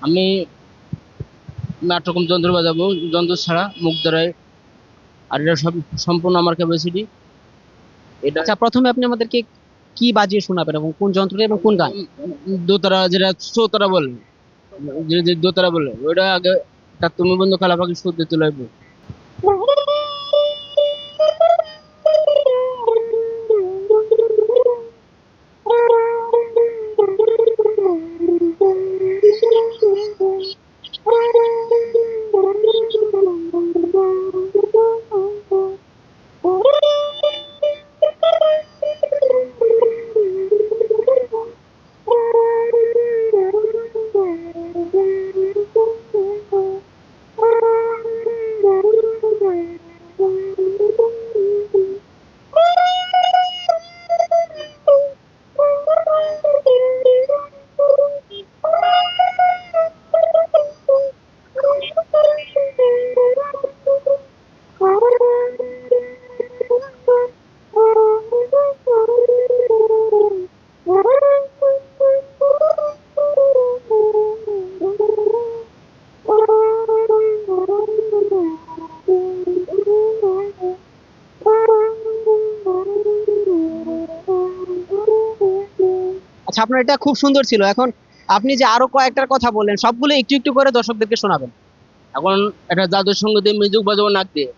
আমি 8 রকম যন্ত্র বাজাবো, যন্ত্র ছাড়া মুখ দ্বারাই। আর এটা সব সম্পূর্ণ আমার ক্যাপাসিটি। এটা আচ্ছা, প্রথমে আপনি আমাদেরকে কি বাজিয়ে শোনাবেন এবং কোন যন্ত্রে এবং কোন গান? দোতারা, যেটা চৌতারা বলে, যে দোতারা বলে ওইটা আগে। তা তুমি বন্ধু কালা পাখি সুর দিতে লাগবে। আচ্ছা, আপনার এটা খুব সুন্দর ছিল। এখন আপনি যে আরো কয়েকটার কথা বললেন, সবগুলো একটু একটু করে দর্শকদেরকে শোনাবেন। এখন একটা জাদুর সঙ্গে দিয়ে মিউজিক বাজাবো নাক দিয়ে।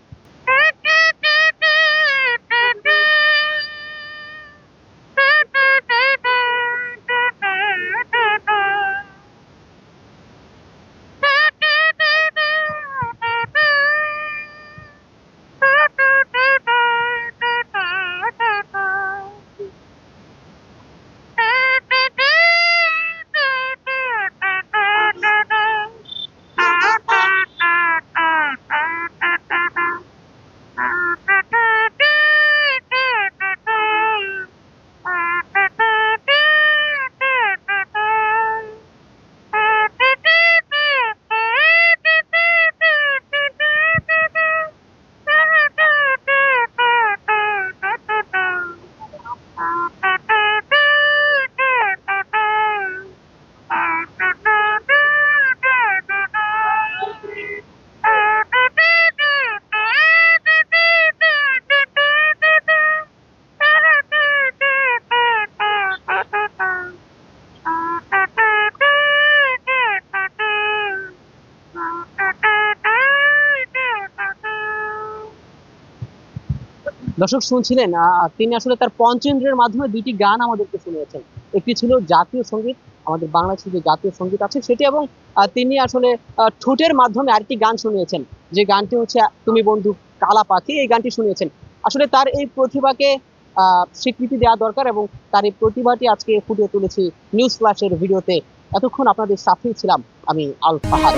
দর্শক শুনছিলেন, তিনি আসলে তার পঞ্চেন্দ্রের মাধ্যমে দুইটি গান আমাদেরকে শুনিয়েছেন। একটি ছিল জাতীয় সঙ্গীত, আমাদের বাংলাদেশের যে জাতীয় সঙ্গীত আছে সেটি, এবং তিনি আসলে ঠোঁটের মাধ্যমে আরেকটি গান শুনিয়েছেন, যে গানটি হচ্ছে তুমি বন্ধু কালা পাখি। এই গানটি শুনিয়েছেন। আসলে তার এই প্রতিভাকে স্বীকৃতি দেওয়া দরকার, এবং তার এই প্রতিভাটি আজকে ফুটিয়ে তুলেছি নিউজ ফ্ল্যাশের ভিডিওতে। এতক্ষণ আপনাদের সাথেই ছিলাম আমি আল ফাহাদ।